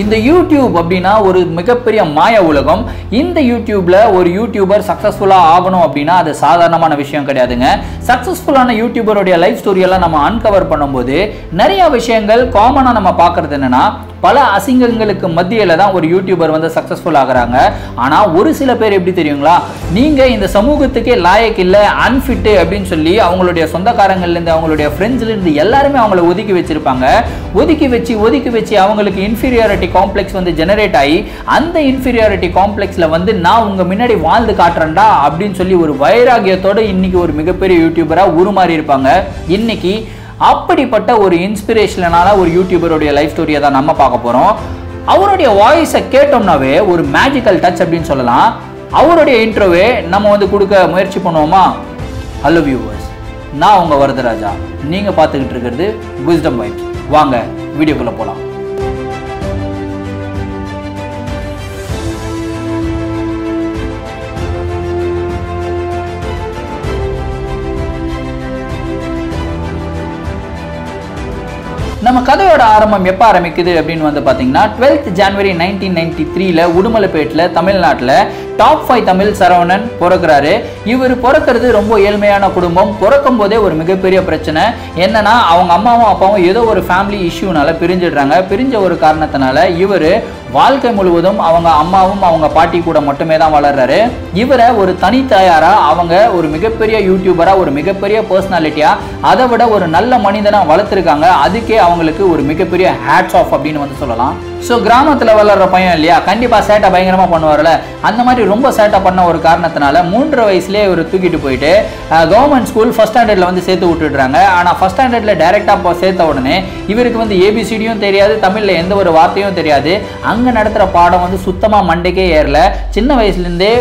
இந்த யூடியூப் அப்படின்னா ஒரு மிகப்பெரிய மாய உலகம். இந்த யூடியூப்ல ஒரு யூடியூபர் சக்சஸ்ஃபுல்லா ஆகணும் அப்படின்னா அது சாதாரணமான விஷயம் கிடையாதுங்க. சக்சஸ்ஃபுல்லான யூடியூபருடைய லைஃப் ஸ்டோரி எல்லாம் நம்ம அன்கவர் பண்ணும்போது நிறைய விஷயங்கள் காமனா நம்ம பார்க்கறது என்னன்னா, பல அசிங்கங்களுக்கு மத்தியில தான் ஒரு யூடியூபர் வந்து சக்சஸ்ஃபுல் ஆகுறாங்க. ஆனா ஒரு சில பேர் எப்படி தெரியுங்களா, நீங்க இந்த சமூகத்துக்கே லாயக் இல்ல, அன்ஃபிட் அப்படின்னு சொல்லி அவங்களுடைய சொந்தக்காரங்கள்ல இருந்து அவங்களுடைய ஃப்ரெண்ட்ஸ்ல இருந்து எல்லாருமே அவங்களை ஒதுக்கி வச்சிருப்பாங்க. ஒதுக்கி வச்சு அவங்களுக்கு இன்ஃபீரியாரிட்டி காம்ப்ளெக்ஸ் வந்து ஜெனரேட் ஆகி அந்த இன்ஃபீரியாரிட்டி காம்ப்ளெக்ஸ்ல வந்து நான் உங்க முன்னாடி வாழ்ந்து காட்டுறேன்டா அப்படின்னு சொல்லி ஒரு வைராகியத்தோட இன்னைக்கு ஒரு மிகப்பெரிய யூடியூபரா உருமாறி இருப்பாங்க. இன்னைக்கு அப்படிப்பட்ட ஒரு இன்ஸ்பிரேஷனான ஒரு யூடியூபருடைய லைஃப் ஸ்டோரியை தான் நம்ம பார்க்க போறோம். அவருடைய வாய்ஸை கேட்டோம்னாவே ஒரு மேஜிக்கல் டச் அப்படின்னு சொல்லலாம். அவருடைய இன்ட்ரோவே நம்ம வந்து கொடுக்க முயற்சி பண்ணுவோமா? ஹலோ வியூவர்ஸ், நான் உங்க வரதராஜா, நீங்க பார்த்துக்கிட்டு இருக்கிறது விஸ்டம் வைப்ஸ். வாங்க வீடியோக்குள்ள போலாம். நம்ம கதையோட ஆரம்பம் எப்போ ஆரம்பிக்குது அப்படின்னு வந்து பார்த்தீங்கன்னா 12th January 1993 உடுமலைப்பேட்டில் தமிழ்நாட்டில் டாப் 5 தமிழ் சரவணன் பிறக்கிறாரு. இவர் பிறக்கிறது ரொம்ப ஏழ்மையான குடும்பம். பிறக்கும் போதே ஒரு மிகப்பெரிய பிரச்சனை என்னன்னா, அவங்க அம்மாவும் அப்பாவும் ஏதோ ஒரு ஃபேமிலி இஷ்யூனால பிரிஞ்சிடுறாங்க. பிரிஞ்ச ஒரு காரணத்தினால இவர் வாழ்க்கை முழுவதும் அவங்க அம்மாவும் அவங்க பாட்டி கூட மட்டுமே தான் வளர்றாரு. இவரை ஒரு தனித்தாயாரா அவங்க ஒரு மிகப்பெரிய யூடியூபரா, ஒரு மிகப்பெரிய பர்சனாலிட்டியா, அதை விட ஒரு நல்ல மனிதனா வளர்த்துருக்காங்க. அதுக்கே அவங்களுக்கு ஒரு மிகப்பெரிய ஹேட்ஸ் ஆஃப் அப்படின்னு வந்து சொல்லலாம். ஸோ கிராமத்தில் வளர்ற பையன் இல்லையா, கண்டிப்பாக சேட்டை பயங்கரமாக பண்ணுவார்ல. அந்த மாதிரி ரொம்ப சேட்டை பண்ண ஒரு காரணத்தினால 3 வயசுலேயே இவர் தூக்கிட்டு போயிட்டு கவர்மெண்ட் ஸ்கூல் ஃபர்ஸ்ட் ஸ்டாண்டர்டில் வந்து சேர்த்து விட்டுடுறாங்க. ஆனால் ஃபர்ஸ்ட் ஸ்டாண்டர்டில் டைரெக்டாக சேர்த்த உடனே இவருக்கு வந்து ஏபிசிடியும் தெரியாது, தமிழில் எந்த ஒரு வார்த்தையும் தெரியாது. அங்கே நடத்துகிற பாடம் வந்து சுத்தமாக மண்டைக்கே ஏறல. சின்ன வயசுலேருந்தே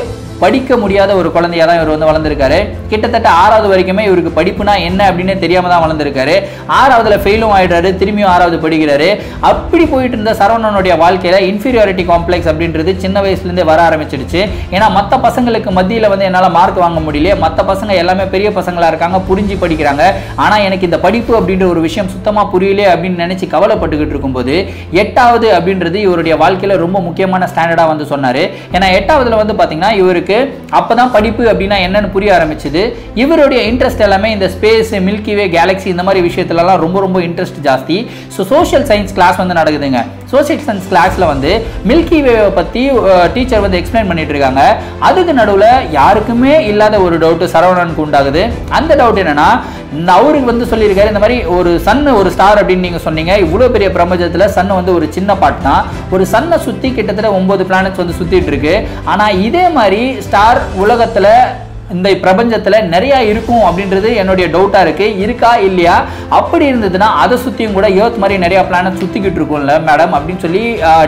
படிக்க முடியாத ஒரு குழந்தையா தான் இவர் வந்து வளர்ந்துருக்காரு. கிட்டத்தட்ட 6வது வரைக்குமே இவருக்கு படிப்புனா என்ன அப்படின்னு தெரியாம தான் வளர்ந்துருக்காரு. 6வதுல ஃபெயிலும் ஆயிடுறாரு, திரும்பியும் 6வது படிக்கிறாரு. அப்படி போயிட்டு இருந்த சரவணனுடைய வாழ்க்கையில இன்ஃபீரியாரிட்டி காம்ப்ளெக்ஸ் அப்படின்றது சின்ன வயசுலேருந்தே வர ஆரம்பிச்சிடுச்சு. ஏன்னா மற்ற பசங்களுக்கு மத்தியில் வந்து என்னால் மார்க் வாங்க முடியல, மற்ற பசங்க எல்லாமே பெரிய பசங்களா இருக்காங்க, புரிஞ்சு படிக்கிறாங்க, ஆனா எனக்கு இந்த படிப்பு அப்படின்ற ஒரு விஷயம் சுத்தமா புரியல அப்படின்னு நினைச்சு கவலைப்பட்டுக்கிட்டு இருக்கும்போது 8வது அப்படின்றது இவருடைய வாழ்க்கையில ரொம்ப முக்கியமான ஸ்டாண்டர்டா வந்து சொன்னாரு. ஏன்னா 8வதுல வந்து பாத்தீங்கன்னா இவருக்கு அப்பதான் படிப்பு அப்படின்னா என்னன்னு புரிய ஆரம்பிச்சது. இவருடைய இன்ட்ரெஸ்ட் எல்லாமே இந்த ஸ்பேஸ், மில்கி வே, கேலக்ஸி இந்த மாதிரி விஷயத்துலலாம் ரொம்ப ரொம்ப இன்ட்ரெஸ்ட் ஜாஸ்தி. ஸோ சோஷியல் சயின்ஸ் கிளாஸ் வந்து நடக்குதுங்க. சோஷியல் சயின்ஸ் கிளாஸ்ல வந்து மில்கி வேவை பத்தி டீச்சர் வந்து எக்ஸ்பிளைன் பண்ணிட்டு இருக்காங்க. அதுக்கு நடுவில் யாருக்குமே இல்லாத ஒரு டவுட் சரவணனுக்கு உண்டாகுது. அந்த டவுட் என்னன்னா, அவருக்கு வந்து சொல்லியிருக்காரு, இந்த மாதிரி ஒரு சன், ஒரு ஸ்டார் அப்படின்னு நீங்க சொன்னீங்க. இவ்வளவு பெரிய பிரபஞ்சத்துல சன் வந்து ஒரு சின்ன பார்ட் தான். ஒரு சன்னை சுத்தி கிட்டத்தட்ட 9 பிளானட்ஸ் வந்து சுத்திட்டு இருக்கு. ஆனா இதே மாதிரி ஸ்டார் உலகத்துல இந்த பிரபஞ்சத்துல நிறைய இருக்கும் அப்படின்றது என்னுடைய டவுட்டா இருக்கு. இருக்கா இல்லையா? அப்படி இருந்ததுன்னா அதை சுத்தியும் கூட எர்த் மாதிரி நிறைய பிளானட் சுத்திக்கிட்டு இருக்கும்ல மேடம் அப்படின்னு சொல்லி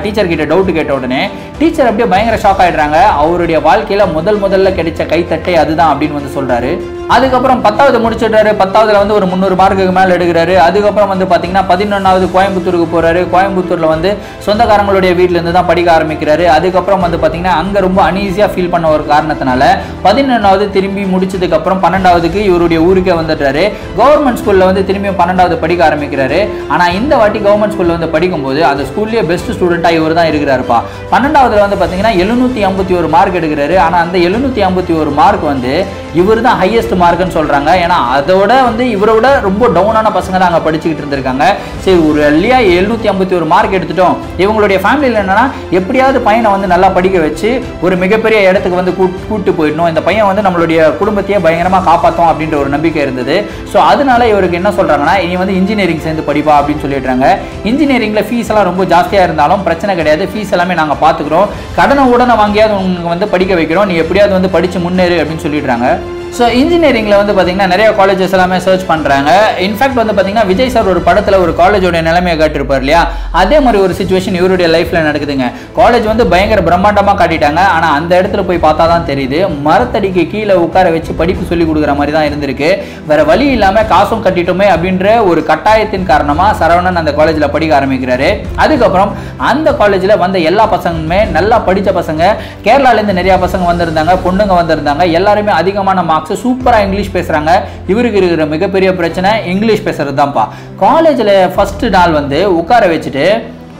டீச்சர் கிட்ட டவுட் கேட்ட உடனே டீச்சர் அப்படியே பயங்கர ஷாக் ஆயிடுறாங்க. அவருடைய வாழ்க்கையில முதல்ல கிடைச்ச கைத்தட்டை அதுதான் அப்படின்னு வந்து சொல்றாரு. அதுக்கப்புறம் 10வது முடிச்சிடுறாரு. 10வதுல வந்து ஒரு 300 மார்க்குக்கு மேல எடுக்கிறாரு. அதுக்கப்புறம் வந்து பாத்தீங்கன்னா 11வது கோயம்புத்தூருக்கு போறாரு. கோயம்புத்தூர்ல வந்து சொந்தக்காரங்களுடைய வீட்டுல இருந்து தான் படிக்க ஆரம்பிக்கிறாரு. அதுக்கப்புறம் வந்து பாத்தீங்கன்னா அங்க ரொம்ப அன்ஈஸியா ஃபீல் பண்ண ஒரு காரணத்தினால 11வது திரும்பி முடிச்சதுக்கு அப்புறம் 12வதுக்கு இவருடைய ஊருக்கே வந்துடுறாரு. கவர்மெண்ட் ஸ்கூல்ல வந்து திரும்பி 12வது படிக்க ஆரம்பிக்கிறாரு. ஆனா இந்த வாட்டி கவர்மெண்ட் ஸ்கூல்ல வந்து படிக்கும்போது அந்த ஸ்கூல்லயே பெஸ்ட் ஸ்டூடெண்டா இவர் தான் இருக்கிறாருப்பா. 12வதுல வந்து பாத்தீங்கன்னா 751 மார்க் எடுக்கிறாரு. ஆனா அந்த 751 மார்க் வந்து இவர் தான் ஹையஸ்ட் மார்க்னு சொல்றாங்க. ஏன்னா அதோட வந்து இவரோட ரொம்ப டவுனான பசங்க தான் அங்க படிச்சுக்கிட்டு இருந்திருக்காங்க. சரி, ஒரு இல்லையா 751 மார்க் எடுத்துட்டோம். இவங்களுடைய ஃபேமிலியில் என்னன்னா, எப்படியாவது பையனை வந்து நல்லா படிக்க வச்சு ஒரு மிகப்பெரிய இடத்துக்கு வந்து கூட்டு போயிடணும், இந்த பையன் வந்து நம்மளுடைய குடும்பத்தையே பயங்கரமா காப்பாற்றும் அப்படின்ற ஒரு நம்பிக்கை இருந்தது. ஸோ அதனால இவருக்கு என்ன சொல்றாங்கன்னா, இனி வந்து இன்ஜினியரிங் சேர்ந்து படிப்பா அப்படின்னு சொல்லிடுறாங்க. இன்ஜினியரிங்ல ஃபீஸ் எல்லாம் ரொம்ப ஜாஸ்தியா இருந்தாலும் பிரச்சனை கிடையாது, ஃபீஸ் எல்லாமே நாங்க பாத்துக்கிறோம், கடனை உடனே வாங்கியாவது உங்களுக்கு வந்து படிக்க வைக்கிறோம், நீ எப்படியாவது வந்து படிச்சு முன்னேறு அப்படின்னு சொல்லிடுறாங்க. ஸோ இன்ஜினியரிங்கில் வந்து பார்த்தீங்கன்னா நிறைய காலேஜஸ் எல்லாமே சர்ச் பண்ணுறாங்க. இன்ஃபேக்ட் வந்து பார்த்தீங்கன்னா விஜய் சார் ஒரு படத்தில் ஒரு காலேஜோட நிலைமையை காட்டியிருப்பார் இல்லையா, அதே மாதிரி ஒரு சுச்சுவேஷன் இவருடைய லைஃப்பில் நடக்குதுங்க. காலேஜ் வந்து பயங்கர பிரம்மாண்டமாக காட்டிட்டாங்க. ஆனால் அந்த இடத்துல போய் பார்த்தா தான் தெரியுது, மரத்தடிக்கு கீழே உட்கார வச்சு படிப்பு சொல்லி கொடுக்குற மாதிரி தான் இருந்திருக்கு. வேற வழி இல்லாமல் காசும் கட்டிட்டோமே அப்படின்ற ஒரு கட்டாயத்தின் காரணமாக சரவணன் அந்த காலேஜில் படிக்க ஆரம்பிக்கிறாரு. அதுக்கப்புறம் அந்த காலேஜில் வந்த எல்லா பசங்களுமே நல்லா படித்த பசங்க, கேரளாலேருந்து நிறையா பசங்க வந்திருந்தாங்க, பொண்ணுங்க வந்திருந்தாங்க. எல்லாருமே அதிகமான மார்க்ஸ், சூப்பரா இங்கிலீஷ் பேசுறாங்க. இவருக்கு இருக்கிற மிகப்பெரிய பிரச்சனை இங்கிலீஷ் பேசுறது தான்ப்பா. காலேஜ்ல ஃபர்ஸ்ட் நாள் வந்து உட்கார வச்சுட்டு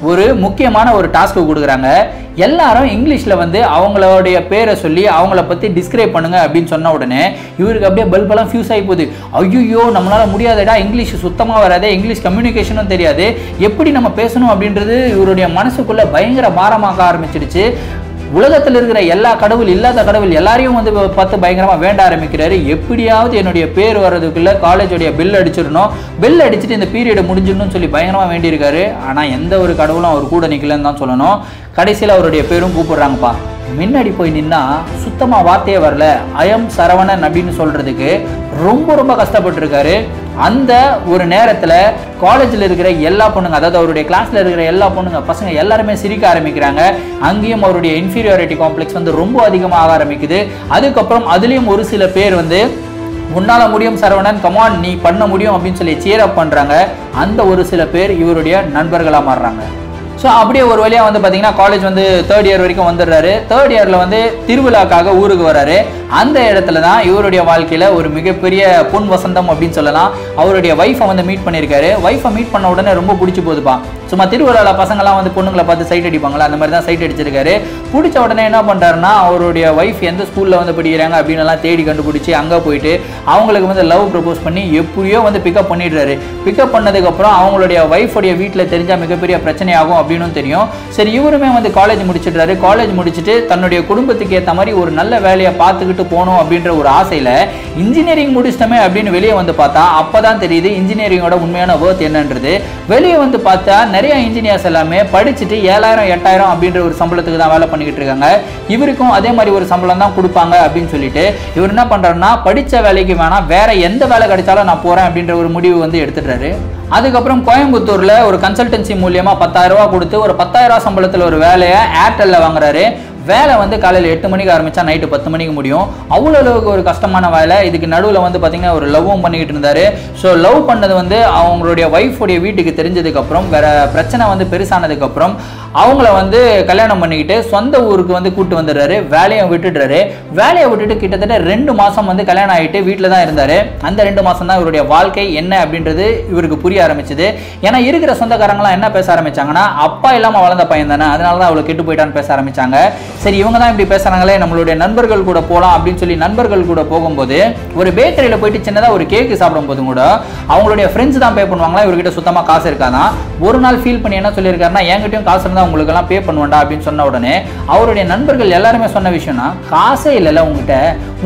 ஒரு முக்கியமான ஒரு டாஸ்க் கொடுக்குறாங்க. எல்லாரும் இங்கிலீஷ்ல வந்து அவங்களுடைய பேரை சொல்லி அவங்கள பத்தி டிஸ்கிரைப் பண்ணுங்க அப்படின்னு சொன்ன உடனே இவருக்கு அப்படியே பல்பெல்லாம் ஃபியூஸ் ஆகி போகுது. ஐயோ நம்மளால முடியாதடா, இங்கிலீஷ் சுத்தமா வராது, இங்கிலீஷ் கம்யூனிகேஷனும் தெரியாது, எப்படி நம்ம பேசணும் அப்படின்றது இவருடைய மனசுக்குள்ள பயங்கர பாரமாக ஆரம்பிச்சிடுச்சு. உலகத்தில் இருக்கிற எல்லா கடவுள் இல்லாத கடவுள் எல்லாரையும் வந்து பார்த்து பயங்கரமா வேண்ட ஆரம்பிக்கிறாரு. எப்படியாவது என்னுடைய பேர் வர்றதுக்குள்ள காலேஜோடைய பெல் அடிச்சிடணும், பெல் அடிச்சுட்டு இந்த பீரியட் முடிஞ்சிடணும்னு சொல்லி பயங்கரமா வேண்டியிருக்காரு. ஆனா எந்த ஒரு கடவுளும் அவர் கூட நிக்கலன்னு தான் சொல்லணும். கடைசியில் அவருடைய பேரும் கூப்பிடுறாங்கப்பா. முன்னாடி போய் நின்னா சுத்தமா வார்த்தையே வரல, ஐஎம் சரவணன் அப்படின்னு சொல்றதுக்கு ரொம்ப கஷ்டப்பட்டு இருக்காரு. அந்த ஒரு நேரத்துல காலேஜில் இருக்கிற எல்லா பொண்ணுங்க, அதாவது அவருடைய கிளாஸ்ல இருக்கிற எல்லா பொண்ணுங்க பசங்க எல்லாருமே சிரிக்க ஆரம்பிக்கிறாங்க. அங்கேயும் அவருடைய இன்ஃபீரியாரிட்டி காம்ப்ளெக்ஸ் வந்து ரொம்ப அதிகமாக ஆரம்பிக்குது. அதுக்கப்புறம் அதுலயும் ஒரு சில பேர் வந்து உன்னால முடியும் சரவணன், கமான் நீ பண்ண முடியும் அப்படின்னு சொல்லி சேர் அப் பண்றாங்க. அந்த ஒரு சில பேர் இவருடைய நண்பர்களா மாறுறாங்க. ஸோ அப்படியே ஒரு வழியாக வந்து பார்த்தீங்கன்னா காலேஜ் வந்து 3rd இயர் வரைக்கும் வந்துடுறாரு. 3rd இயரில் வந்து திருவிழாக்காக ஊருக்கு வர்றாரு. அந்த இடத்துல தான் இவருடைய வாழ்க்கையில் ஒரு மிகப்பெரிய பொன் வசந்தம் அப்படின்னு சொல்லலாம். அவருடைய ஒய்ஃபை வந்து மீட் பண்ணியிருக்காரு. ஒய்ஃபை மீட் பண்ண உடனே ரொம்ப பிடிச்சி போகுதுப்பா. சும்மா திருவிழாவில் பசங்களாம் வந்து பொண்ணுங்களை பார்த்து சைட் அடிப்பாங்களா, அந்த மாதிரி தான் சைட் அடிச்சிருக்காரு. பிடிச்ச உடனே என்ன பண்ணுறாருன்னா அவருடைய ஒய்ஃப் எந்த ஸ்கூலில் வந்து படிக்கிறாங்க அப்படின்னு எல்லாம் தேடி கண்டுபிடிச்சி அங்கே போயிட்டு அவங்களுக்கு வந்து லவ் ப்ரப்போஸ் பண்ணி எப்படியோ வந்து பிக்கப் பண்ணிடுறாரு. பிக்கப் பண்ணதுக்கப்புறம் அவங்களுடைய ஒய்ஃபுடைய வீட்டில் தெரிஞ்சால் மிகப்பெரிய பிரச்சனையாகும் அப்படின்னு தெரியும். சரி இவருமே வந்து காலேஜ் முடிச்சிடுறாரு. காலேஜ் முடிச்சுட்டு தன்னுடைய குடும்பத்துக்கு ஏற்ற மாதிரி ஒரு நல்ல வேலையை பார்த்துக்கிட்டு போகணும் அப்படின்ற ஒரு ஆசையில இன்ஜினியரிங் முடிச்சிட்டமே அப்படின்னு வெளியே வந்து பார்த்தா அப்பதான் தெரியுது இன்ஜினியரிங்கோட உண்மையான வொர்த் என்னன்றது. வெளியே வந்து பார்த்தா நிறைய இன்ஜினியர்ஸ் எல்லாமே படிச்சுட்டு 7,000 8,000 அப்படின்ற ஒரு சம்பளத்துக்கு தான் வேலை பண்ணிக்கிட்டு இருக்காங்க. இவருக்கும் அதே மாதிரி ஒரு சம்பளம் தான் கொடுப்பாங்க அப்படின்னு சொல்லிட்டு இவர் என்ன பண்றாருன்னா படிச்ச வேலைக்கு வேணாம் வேற எந்த வேலை கிடைச்சாலும் நான் போறேன் அப்படின்ற ஒரு முடிவு வந்து எடுத்துடுறாரு. அதுக்கப்புறம் கோயம்புத்தூர்ல ஒரு கன்சல்டன்சி மூலியமா 10,000 ரூபாய் கொடுத்து ஒரு 10,000 சம்பளத்தில் ஒரு வேலையை ஏர்டெல்ல வாங்குறாரு. வேலை வந்து காலையில் 8 மணிக்கு ஆரம்பிச்சா நைட்டு 10 மணிக்கு முடியும். அவ்வளோ அளவுக்கு ஒரு கஷ்டமான வேலை. இதுக்கு நடுவில் வந்து பார்த்தீங்கன்னா ஒரு லவ்வும் பண்ணிக்கிட்டு இருந்தாரு. ஸோ லவ் பண்ணது வந்து அவங்களுடைய ஒய்ஃபுடைய வீட்டுக்கு தெரிஞ்சதுக்கப்புறம் வேற பிரச்சனை வந்து பெருசானதுக்கப்புறம் அவங்கள வந்து கல்யாணம் பண்ணிக்கிட்டு சொந்த ஊருக்கு வந்து கூட்டு வந்துடுறாரு. வேலையை விட்டுடுறாரு. வேலையை விட்டுட்டு கிட்டத்தட்ட 2 மாதம் வந்து கல்யாணம் ஆகிட்டு வீட்டில் தான் இருந்தார். அந்த 2 மாதம் தான் இவருடைய வாழ்க்கை என்ன அப்படின்றது இவருக்கு புரிய ஆரம்பிச்சுது. ஏன்னா இருக்கிற சொந்தக்காரங்களாம் என்ன பேச ஆரம்பிச்சாங்கன்னா அப்பா இல்லாமல் வளர்ந்த பையன் தானே, அதனால தான் அவளை கெட்டு போயிட்டான்னு பேச ஆரம்பிச்சாங்க. சரி இவங்க தான் இப்படி பேசுறாங்களே, நம்மளுடைய நண்பர்கள் கூட போகலாம் அப்படின்னு சொல்லி நண்பர்கள் கூட போகும்போது ஒரு பேக்கரியில் போயிட்டு சின்னதாக ஒரு கேக்கு சாப்பிடும் போது கூட அவங்களுடைய ஃப்ரெண்ட்ஸ் தான் பே பண்ணுவாங்களா, இவர்கிட்ட சுத்தமாக காசு இருக்காதான். ஒரு நாள் ஃபீல் பண்ணி என்ன சொல்லியிருக்காருன்னா என்கிட்டயும் காசு இருந்தால் உங்களுக்கு எல்லாம் பே பண்ணுவேண்டா அப்படின்னு சொன்ன உடனே அவருடைய நண்பர்கள் எல்லாருமே சொன்ன விஷயம்னா காசே இல்லைல்ல உங்ககிட்ட,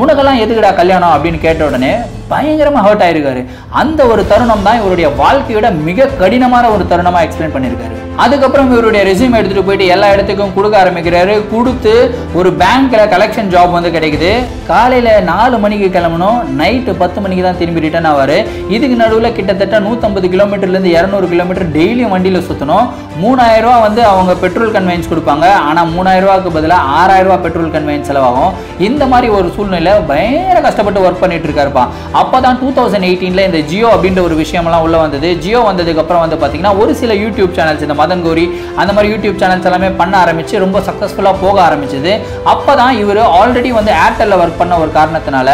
உனக்கெல்லாம் எதுக்குடா கல்யாணம் அப்படின்னு கேட்ட உடனே பயங்கரமா ஹர்ட் ஆயிருக்காரு. அந்த ஒரு தருணம் தான் இவருடைய வாழ்க்கையோட மிக கடினமான ஒரு தருணமா எக்ஸ்பிளைன் பண்ணியிருக்காரு. அதுக்கப்புறம் இவருடைய ரெஸ்யூம் எடுத்துட்டு போயிட்டு எல்லா இடத்துக்கும் கொடுக்க ஆரம்பிக்கிறாரு. கொடுத்து ஒரு பேங்க்ல கலெக்ஷன் ஜாப் வந்து கிடைக்குது. காலையில 4 மணிக்கு கிளம்பணும், நைட்டு 10 மணிக்கு தான் திரும்பி ரிட்டர்ன் ஆவாரு. இதுக்கு நடுவில் கிட்டத்தட்ட 150 கிலோமீட்டர்லேருந்து 200 கிலோமீட்டர் டெய்லியும் வண்டியில் சுற்றணும். 3,000 ரூபா வந்து அவங்க பெட்ரோல் கன்வெயன்ஸ் கொடுப்பாங்க. ஆனால் 3,000 ரூபாய்க்கு பதிலாக 6,000 ரூபா பெட்ரோல் கன்வெயன்ஸ் செலவாகும். இந்த மாதிரி ஒரு சூழ்நிலை பயங்கர கஷ்டப்பட்டு ஒர்க் பண்ணிட்டு இருக்காருப்பா. அப்போதான் 2018 இந்த ஜியோ அப்படின்ற ஒரு விஷயம்லாம் உள்ள வந்தது. ஜியோ வந்ததுக்கு அப்புறம் வந்து பார்த்தீங்கன்னா ஒரு சில யூடியூப் சேனல்ஸ், இந்த மதன் கௌரி அந்த மாதிரி யூடியூப் சேனல்ஸ் எல்லாமே பண்ண ஆரம்பிச்சு ரொம்ப சக்ஸஸ்ஃபுல்லாக போக ஆரம்பிச்சது. அப்போதான் இவர் ஆல்ரெடி வந்து ஏர்டெல்ல ஒர்க் பண்ண ஒரு காரணத்தினால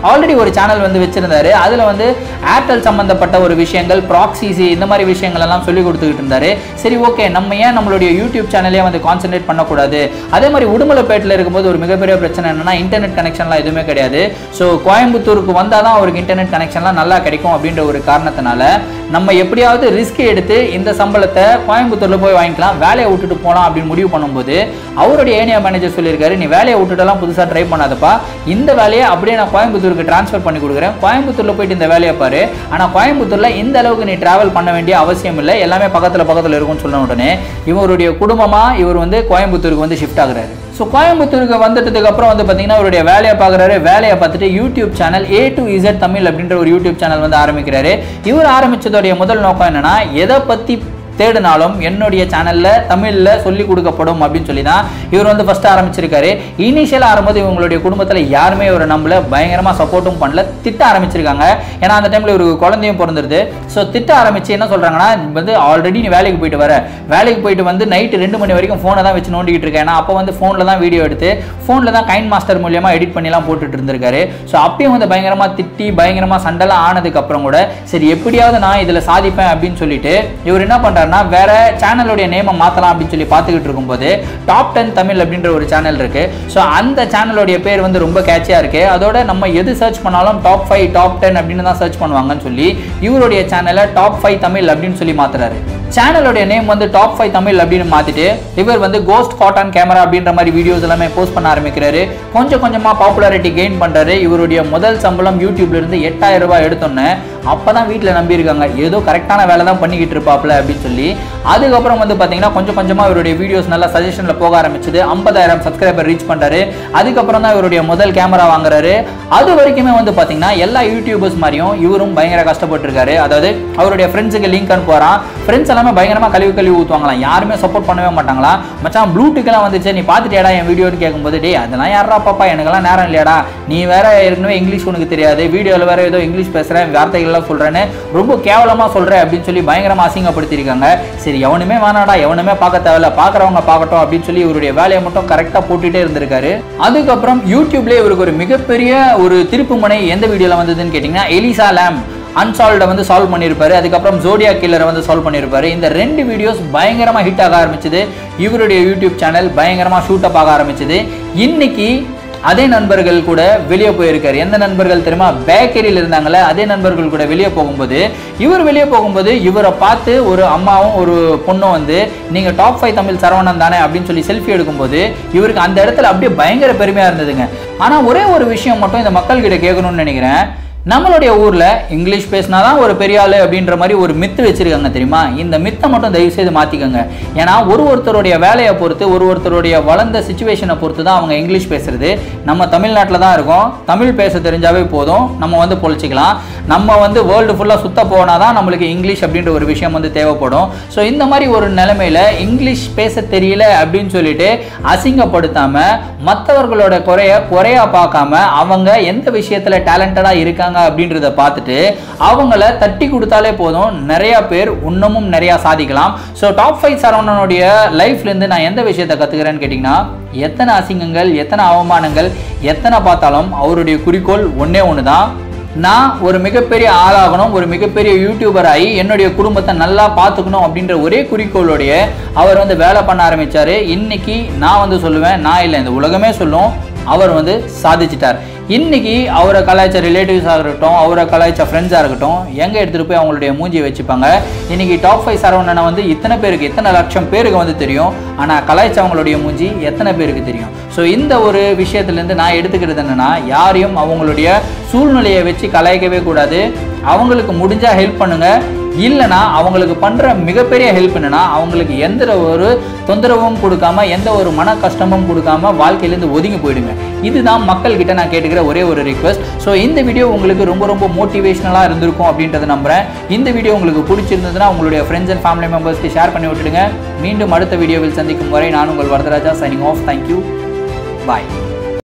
ஆல்ரெடி ஒரு சேனல் வந்து வச்சிருந்தாரு. அதில் வந்து ஏர்டெல் சம்பந்தப்பட்ட ஒரு விஷயங்கள், ப்ராக்சிஸ், இந்த மாதிரி விஷயங்கள் எல்லாம் சொல்லி கொடுத்துக்கிட்டு இருந்தாரு. சரி ஓகே, நம்ம ஏன் நம்மளுடைய யூடியூப் சேனலே வந்து கான்சென்ட்ரேட் பண்ணக்கூடாது. அதே மாதிரி உடுமலைப்பேட்டில் இருக்கும்போது ஒரு மிகப்பெரிய பிரச்சனை என்னன்னா இன்டர்நெட் கனெக்ஷன்லாம் எதுவுமே கிடையாது. ஸோ கோயம்புத்தூருக்கு வந்தால் தான் அவருக்கு இன்டர்நெட் கனெக்ஷன்லாம் நல்லா கிடைக்கும் அப்படின்ற ஒரு காரணத்தினால நம்ம எப்படியாவது ரிஸ்க் எடுத்து இந்த சம்பளத்தை கோயம்புத்தூரில் போய் வாங்கிக்கலாம், வேலையை விட்டுட்டு போகலாம் அப்படின்னு முடிவு பண்ணும்போது அவருடைய ஏரியா மேனேஜர் சொல்லியிருக்காரு, நீ வேலையை விட்டுட்டெல்லாம் புதுசாக ட்ரை பண்ணாதப்பா, இந்த வேலையை அப்படியே நான் கோயம்புத்தூருக்கு டிரான்ஸ்ஃபர் பண்ணி கொடுக்குறேன், கோயம்புத்தூரில் போயிட்டு இந்த வேலையை பாரு, ஆனால் கோயம்புத்தூரில் இந்த அளவுக்கு நீ டிராவல் பண்ண வேண்டிய அவசியம் இல்லை, எல்லாமே பக்கத்தில் இருக்கும்னு சொன்ன உடனே இவருடைய குடும்பமாக இவர் வந்து கோயம்புத்தூருக்கு வந்து ஷிஃப்ட் ஆகுறாரு. ஸோ கோயம்புத்தூருக்கு வந்துட்டதுக்கு அப்புறம் வந்து பார்த்தீங்கன்னா இவருடைய வேலையை பார்க்குறாரு. வேலையை பார்த்துட்டு YouTube channel A to Z Tamil அப்படின்ற ஒரு யூடியூப் சேனல் வந்து ஆரம்பிக்கிறாரு. இவர் ஆரம்பித்ததோடைய முதல் நோக்கம் என்னன்னா எதை பற்றி தேடினாலும் என்னுடைய சேனலில் தமிழில் சொல்லிக் கொடுக்கப்படும் அப்படின்னு சொல்லி தான் இவர் வந்து ஃபஸ்ட்டு ஆரம்பிச்சிருக்காரு. இனிஷியலாக ஆரம்பித்து இவங்களுடைய குடும்பத்தில் யாருமே இவரை நம்மள பயங்கரமாக சப்போர்ட்டும் பண்ணல, திட்ட ஆரம்பிச்சிருக்காங்க. ஏன்னா அந்த டைமில் ஒரு குழந்தையும் பிறந்துருது. ஸோ திட்ட ஆரம்பித்து என்ன சொல்கிறாங்கன்னா, வந்து ஆல்ரெடி நீ வேலைக்கு போயிட்டு வர, வேலைக்கு போயிட்டு வந்து நைட்டு 2 மணி வரைக்கும் ஃபோனை தான் வச்சு நோண்டிக்கிட்டு இருக்கேன். ஏன்னா அப்போ வந்து ஃபோனில் தான் வீடியோ எடுத்து ஃபோனில் தான் கைன் மாஸ்டர் மூலியமாக எடிட் பண்ணிலாம் போட்டுட்டு இருந்திருக்காரு. ஸோ அப்பயும் வந்து பயங்கரமாக திட்டி பயங்கரமாக சண்டைலாம் ஆனதுக்கப்புறம் கூட சரி எப்படியாவது நான் இதில் சாதிப்பேன் அப்படின்னு சொல்லிட்டு இவர் என்ன பண்ணுறாரு, பண்றாருன்னா வேற சேனலோட நேமை மாத்தலாம் அப்படின்னு சொல்லி பார்த்துக்கிட்டு இருக்கும்போது டாப் 10 தமிழ் அப்படின்ற ஒரு சேனல் இருக்கு. ஸோ அந்த சேனலோடைய பேர் வந்து ரொம்ப கேட்சியா இருக்கு. அதோட நம்ம எது சர்ச் பண்ணாலும் டாப் 5 டாப் 10 அப்படின்னு தான் சர்ச் பண்ணுவாங்கன்னு சொல்லி இவருடைய சேனலை டாப் 5 தமிழ் அப்படின்னு சொல்லி மாத்துறாரு. சேனலோட நேம் வந்து டாப் 5 தமிழ் அப்படின்னு மாத்திட்டு இவர் வந்து கோஸ்ட் காட் ஆன் கேமரா அப்படின்ற மாதிரி வீடியோஸ் எல்லாமே போஸ்ட் பண்ண ஆரம்பிக்கிறாரு. கொஞ்சம் கொஞ்சமா பாப்புலாரிட்டி கெயின் பண்றாரு. இவருடைய முதல் சம்பளம் யூடியூப்ல இருந்து 8000 ரூபாய் எடுத்தோன்னே அப்பதான் வீட்டில் நம்பியிருக்காங்க ஏதோ கரெக்டான வேலை தான் பண்ணிக்கிட்டு இருப்பாப்ல அப்படின்னு சொல்லி. அதுக்கப்புறம் வந்து பார்த்தீங்கன்னா கொஞ்சம் கொஞ்சமா இவருடைய வீடியோஸ் நல்லா சஜஷன்ல போக ஆரம்பிச்சது. 50,000 சப்ஸ்கிரைபர் ரீச் பண்றாரு. அதுக்கப்புறம் தான் இவருடைய முதல் கேமரா வாங்குறாரு. அது வரைக்குமே வந்து பார்த்தீங்கன்னா எல்லா யூடியூபர்ஸ் மாதிரியும் இவரும் பயங்கர கஷ்டப்பட்டு இருக்காரு. அதாவது அவருடைய ஃப்ரெண்ட்ஸுக்கு லிங்க் அனுப்புவாராம். ஃப்ரெண்ட்ஸ் எல்லாமே பயங்கரமா கழுவி ஊற்றுவாங்களாம். யாருமே சப்போர்ட் பண்ணவே மாட்டாங்களா. மச்சான் ப்ளூடிக்கெல்லாம் வந்துச்சு நீ பார்த்துட்டியாடா என் வீடியோன்னு கேட்கும்போது டே அதெல்லாம் யாரா பாப்பா எனக்கெல்லாம் நேரம் இல்லையாடா நீ வேற ஏற்கனவே இங்கிலீஷ் உனக்கு தெரியாது வீடியோவில் வேற ஏதோ இங்கிலீஷ் பேசுகிறேன் வார்த்தைகள் சொல்றேன்னு ரொம்ப கேவலமா சொல்றேன் அப்படின்னு சொல்லி பயங்கரமா அசிங்கப்படுத்திருக்காங்க. சரி எவனுமே வேணாடா எவனுமே பார்க்க தேவையில்ல பார்க்குறவங்க பார்க்கட்டும் அப்படின்னு சொல்லி இவருடைய வேலையை மட்டும் கரெக்டா போட்டுட்டே இருந்திருக்காரு. அதுக்கப்புறம் யூடியூப்ல இவருக்கு ஒரு மிகப்பெரிய ஒரு திருப்பு முனை எந்த வீடியோல வந்ததுன்னு கேட்டீங்கன்னா எலிசா லேம் அன்சால்வ்ட வந்து சால்வ் பண்ணியிருப்பாரு. அதுக்கப்புறம் ஜோடியா கில்லரை வந்து சால்வ் பண்ணியிருப்பாரு. இந்த 2 வீடியோஸ் பயங்கரமா ஹிட் ஆக ஆரம்பிச்சது. இவருடைய யூடியூப் சேனல் பயங்கரமா ஷூட் அப் ஆக ஆரம்பிச்சது. இன்னைக்கு அதே நண்பர்கள் கூட வெளியே போயிருக்காரு. எந்த நண்பர்கள் தெரியுமா பேக்கரியில் இருந்தாங்களே அதே நண்பர்கள் கூட வெளியே போகும்போது இவரை பார்த்து ஒரு அம்மாவும் ஒரு பொண்ணும் வந்து நீங்க டாப் 5 தமிழ் சரவணன் தானே அப்படின்னு சொல்லி செல்ஃபி எடுக்கும்போது இவருக்கு அந்த இடத்துல அப்படியே பயங்கர பெருமையா இருந்ததுங்க. ஆனா ஒரே ஒரு விஷயம் மட்டும் இந்த மக்கள் கிட்ட கேட்கணும்னு நினைக்கிறேன். நம்மளுடைய ஊர்ல இங்கிலீஷ் பேசினாதான் ஒரு பெரிய ஆளு அப்படின்ற மாதிரி ஒரு மித்து வச்சிருக்காங்க தெரியுமா. இந்த மித்தை மட்டும் தயவு செய்து மாத்திக்கோங்க. ஏன்னா ஒருத்தருடைய வேலையை பொறுத்து ஒருத்தருடைய வளர்ந்த சிச்சுவேஷனை பொறுத்து தான் அவங்க இங்கிலீஷ் பேசுறது. நம்ம தமிழ்நாட்டில் தான் இருக்கோம். தமிழ் பேச தெரிஞ்சாவே போதும் நம்ம வந்து பொழைச்சிக்கலாம். நம்ம வந்து வேர்ல்டு ஃபுல்லாக சுத்த போனாதான் நம்மளுக்கு இங்கிலீஷ் அப்படின்ற ஒரு விஷயம் வந்து தேவைப்படும். ஸோ இந்த மாதிரி ஒரு நிலைமையில இங்கிலீஷ் பேச தெரியல அப்படின்னு சொல்லிட்டு அசிங்கப்படுத்தாம மற்றவர்களோட குறையா பார்க்காம அவங்க எந்த விஷயத்துல டேலண்டடா இருக்காங்க அப்படின்றத பார்த்துட்டு அவங்கள தட்டி கொடுத்தாலே போதும் நிறைய பேர் இன்னமும் நிறைய சாதிக்கலாம். ஸோ டாப் 5 சரவணனுடைய லைஃப்ல இருந்து நான் எந்த விஷயத்தை கத்துக்கிறேன்னு கேட்டீங்கன்னா எத்தனை அசிங்கங்கள் எத்தனை அவமானங்கள் எத்தனை பார்த்தாலும் அவருடைய குறிக்கோள் ஒன்னே ஒண்ணுதான். நான் ஒரு மிகப்பெரிய ஆளாகணும் ஒரு மிகப்பெரிய யூடியூபர் ஆகி என்னுடைய குடும்பத்தை நல்லா பார்த்துக்கணும் அப்படின்ற ஒரே குறிக்கோளுடைய அவர் வந்து வேலை பண்ண ஆரம்பிச்சாரு. இன்னைக்கு நான் வந்து சொல்லுவேன் நான் இல்லை இந்த உலகமே சொல்லும் அவர் வந்து சாதிச்சிட்டார். இன்னைக்கு அவரை கலாய்ச்ச ரிலேட்டிவ்ஸாக இருக்கட்டும் அவரை கலாய்ச்ச ஃப்ரெண்ட்ஸாக இருக்கட்டும் எங்கே எடுத்துகிட்டு போய் அவங்களுடைய மூஞ்சியை வச்சுப்பாங்க. இன்னைக்கு டாப் 5 சரவணனை வந்து இத்தனை பேருக்கு எத்தனை லட்சம் பேருக்கு வந்து தெரியும். ஆனால் கலாய்ச்சவங்களுடைய மூஞ்சி எத்தனை பேருக்கு தெரியும். ஸோ இந்த ஒரு விஷயத்துலேருந்து நான் எடுத்துக்கிறது என்னன்னா யாரையும் அவங்களுடைய சூழ்நிலையை வச்சு கலாய்க்கவே கூடாது. அவங்களுக்கு முடிஞ்சா ஹெல்ப் பண்ணுங்க. இல்லைனா அவங்களுக்கு பண்ற மிகப்பெரிய ஹெல்ப் என்னன்னா அவங்களுக்கு எந்த ஒரு தொந்தரவும் கொடுக்காம எந்த ஒரு மன கஷ்டமும் கொடுக்காம வாழ்க்கையிலேருந்து ஒதுங்கி போயிடுங்க. இதுதான் மக்கள் கிட்ட நான் கேட்டுக்கிற ஒரே ஒரு ரிக்வெஸ்ட். ஸோ இந்த வீடியோ உங்களுக்கு ரொம்ப மோட்டிவேஷனலாக இருந்திருக்கும் அப்படின்றத நம்புறேன். இந்த வீடியோ உங்களுக்கு பிடிச்சிருந்ததுன்னா உங்களுடைய ஃப்ரெண்ட்ஸ் அண்ட் ஃபேமிலி மெம்பர்ஸ்க்கு ஷேர் பண்ணி விட்டுடுங்க. மீண்டும் அடுத்த வீடியோவில் சந்திக்கும் வரை நான் உங்கள் வரதராஜா சைனிங் ஆஃப். தேங்க்யூ. பாய்.